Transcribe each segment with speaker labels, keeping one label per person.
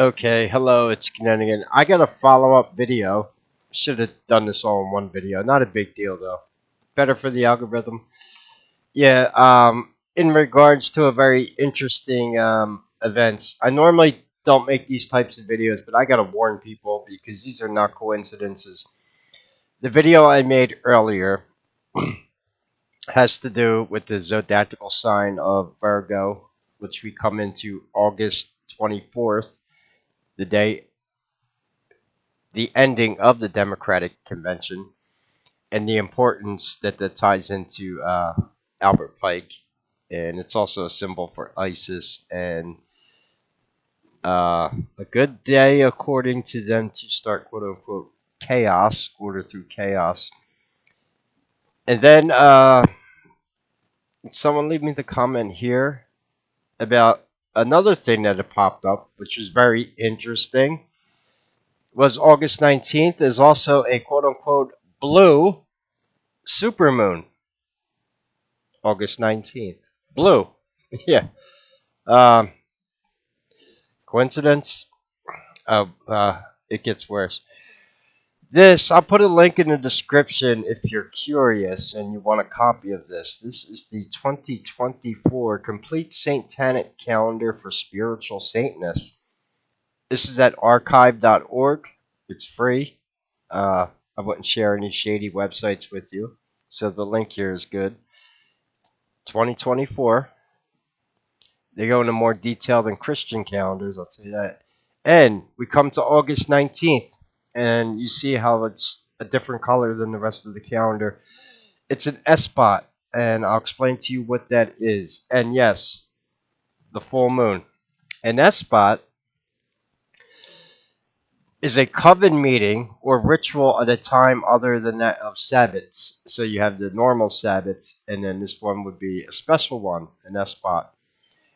Speaker 1: Okay, hello, it's Kinninigan. I got a follow-up video. Should have done this all in one video. Not a big deal though. Better for the algorithm. Yeah, in regards to a very interesting events. I normally don't make these types of videos, but I gotta warn people because these are not coincidences. The video I made earlier has to do with the zodiacal sign of Virgo, which we come into August 24th, the day the ending of the Democratic Convention and the importance that ties into Albert Pike. And it's also a symbol for ISIS and a good day, according to them, to start quote unquote chaos, order through chaos. And then someone leave me the comment here about another thing that had popped up, which was very interesting. Was August 19th is also a quote unquote blue supermoon. August 19th. Blue. Yeah. Um, Coincidence? It gets worse. I'll put a link in the description if you're curious and you want a copy of this. This is the 2024 Complete Satanic Calendar for Spiritual Satanists. This is at archive.org. It's free. I wouldn't share any shady websites with you, so the link here is good. 2024. They go into more detail than Christian calendars, I'll tell you that. And we come to August 19th, and you see how it's a different color than the rest of the calendar. It's an Esbat, and I'll explain to you what that is. And yes, the full moon. An Esbat is a coven meeting or ritual at a time other than that of Sabbats. So you have the normal Sabbats, and then this one would be a special one, an Esbat.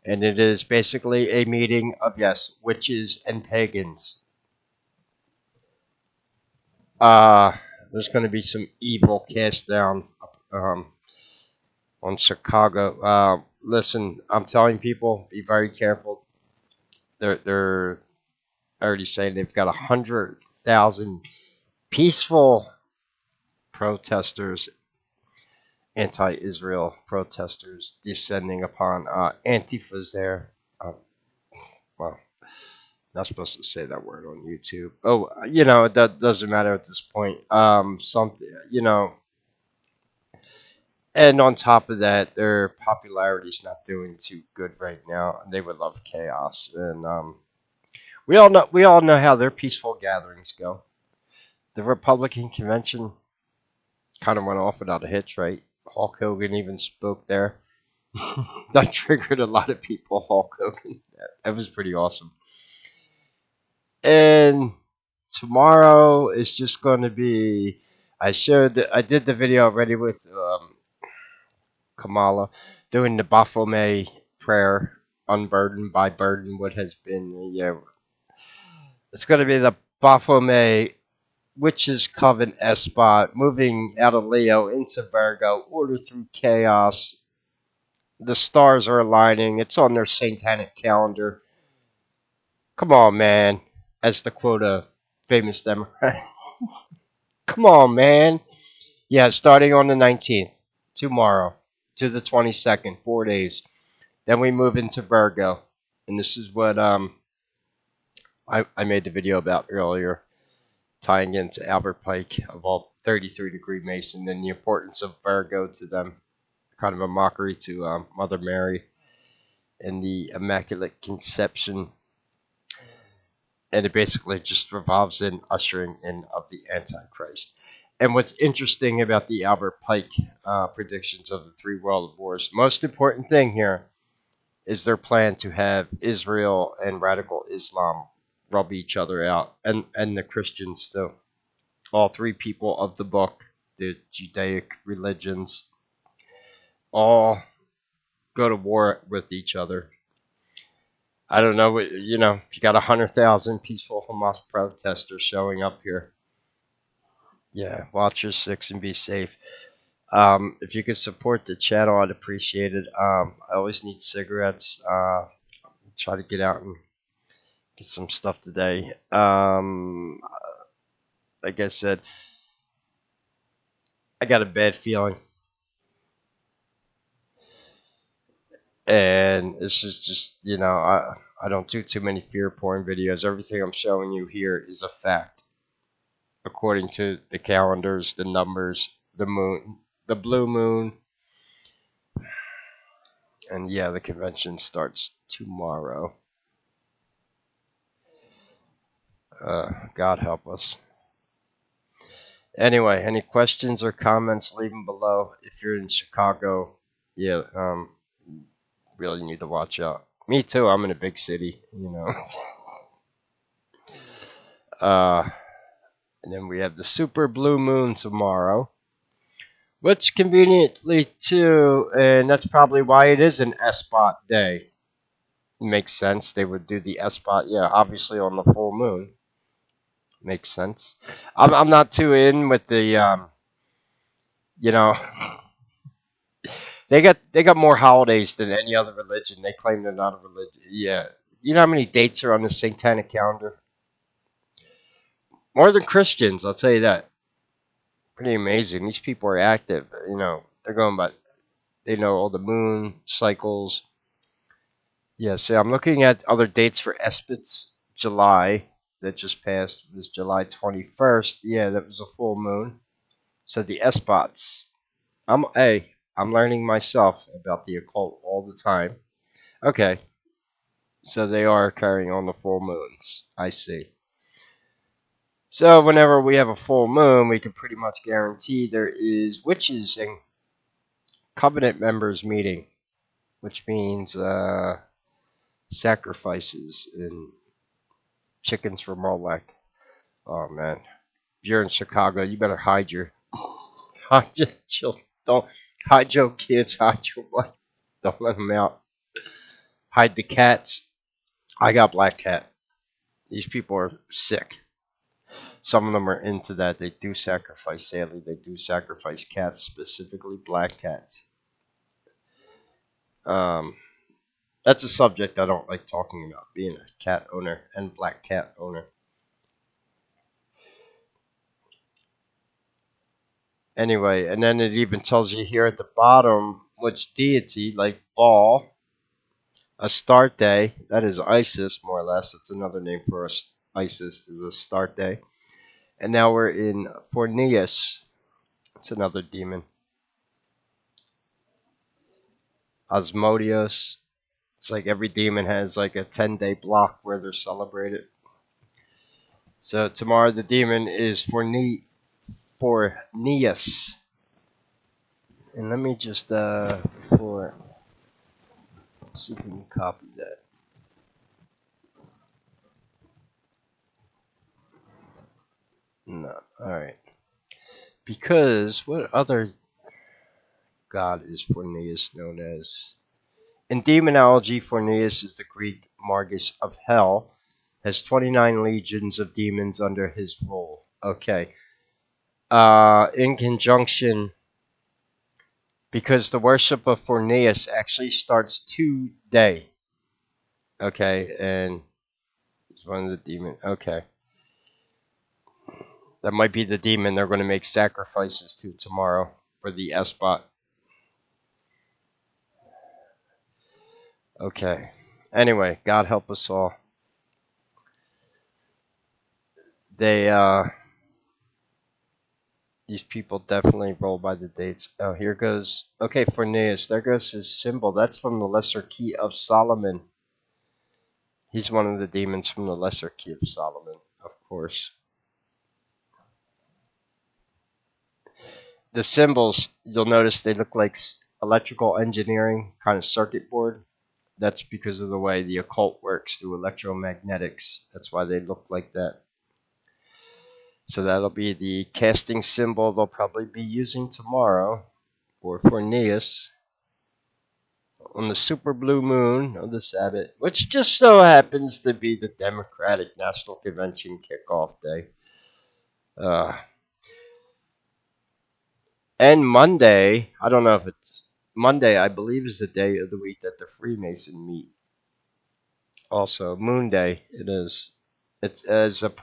Speaker 1: And it is basically a meeting of, yes, witches and pagans. There's going to be some evil cast down um, on Chicago. Listen, I'm telling people, be very careful. They're already saying they've got 100,000 peaceful protesters, anti-Israel protesters, descending upon Antifa's there. Well, not supposed to say that word on YouTube. Oh, that doesn't matter at this point. Something, and on top of that, their popularity's not doing too good right now. They would love chaos, and we all know how their peaceful gatherings go. The Republican convention kind of went off without a hitch, right? Hulk Hogan even spoke there. That triggered a lot of people. Hulk Hogan, that was pretty awesome. And tomorrow is just going to be. I did the video already with Kamala doing the Baphomet prayer, unburdened by burden. What has been, yeah, it's going to be the Baphomet witches coven Esbat moving out of Leo into Virgo, order through chaos. The stars are aligning. It's on their satanic calendar. Come on, man. As to quote a famous Democrat. Come on, man. Yeah, starting on the 19th, tomorrow, to the 22nd, 4 days. Then we move into Virgo. And this is what I made the video about earlier, tying into Albert Pike of all 33-degree Mason and the importance of Virgo to them. Kind of a mockery to Mother Mary and the Immaculate Conception. And it basically just revolves in ushering in of the Antichrist. And what's interesting about the Albert Pike predictions of the three world wars, most important thing here is their plan to have Israel and radical Islam rub each other out, and the Christians too. All three people of the book, the Judaic religions, all go to war with each other. I don't know, if you got 100,000 peaceful Hamas protesters showing up here. Yeah, watch your six and be safe. If you could support the channel, I'd appreciate it. I always need cigarettes. Try to get out and Get some stuff today. Like I said, I got a bad feeling, and this is just I don't do too many fear porn videos. Everything I'm showing you here is a fact, according to the calendars, the numbers, the moon, the blue moon, and yeah, the convention starts tomorrow. God help us. Anyway, any questions or comments, leave them below. If you're in Chicago, yeah, really need to watch out. Me too. I'm in a big city. uh, and then we have the super blue moon tomorrow, which conveniently too, and that's probably why it is an Esbat day. It makes sense. They would do the Esbat, yeah, obviously on the full moon. Makes sense. I'm not too in with the you know they got more holidays than any other religion. They claim they're not a religion. Yeah. You know how many dates are on the Satanic calendar? More than Christians, I'll tell you that. Pretty amazing. These people are active. They're going by. They know all the moon cycles. Yeah. See, I'm looking at other dates for Esbat's July that just passed. It was July 21st. Yeah, that was a full moon. So the Esbats. I'm learning myself about the occult all the time. Okay. So they are carrying on the full moons. I see. So whenever we have a full moon, we can pretty much guarantee there is witches and covenant members meeting, which means sacrifices and chickens for Molech. Oh man, if you're in Chicago, you better hide your children. Don't hide your kids. Hide your wife. Don't let them out. Hide the cats. I got black cat. These people are sick. Some of them are into that. They do sacrifice. Sadly, they do sacrifice cats, specifically black cats. Um, that's a subject I don't like talking about. Being a cat owner and black cat owner. Anyway, and then it even tells you here at the bottom which deity, like Baal, Astarte, that is Isis, more or less. That's another name for us. Isis is Astarte. And now we're in Forneus. It's another demon. Osmodios. It's like every demon has like a 10-day block where they're celebrated. So tomorrow the demon is Forneus. And let me just for see if we can copy that. No, all right. Because what other god is Forneus known as? In demonology, Forneus is the Greek Margus of Hell. Has 29 legions of demons under his rule. Okay. In conjunction, because the worship of Forneus actually starts today. Okay, and it's one of the demons. Okay. That might be the demon they're going to make sacrifices to tomorrow for the Esbat. Okay. Anyway, God help us all. They these people definitely roll by the dates. Oh, here goes. Okay, Forneus. There goes his symbol. That's from the Lesser Key of Solomon. He's one of the demons from the Lesser Key of Solomon, of course. The symbols, you'll notice they look like electrical engineering kind of circuit board. That's because of the way the occult works through electromagnetics. That's why they look like that. So that'll be the casting symbol they'll probably be using tomorrow for Forneus on the super blue moon of the Sabbath, which just so happens to be the Democratic National Convention kickoff day. And Monday, I don't know if it's Monday, I believe is the day of the week that the Freemason meet. Also, Moon Day. It is. It's as a.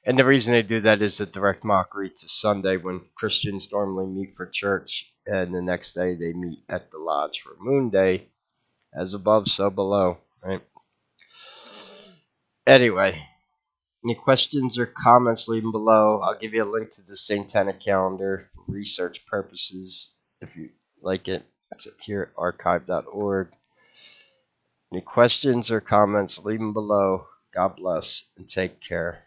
Speaker 1: And the reason they do that is a direct mockery to Sunday when Christians normally meet for church, and the next day they meet at the lodge for Moon Day, as above, so below. Right. Anyway, any questions or comments, leave them below. I'll give you a link to the Satanic calendar for research purposes if you like it. It's here at archive.org. Any questions or comments, leave them below. God bless and take care.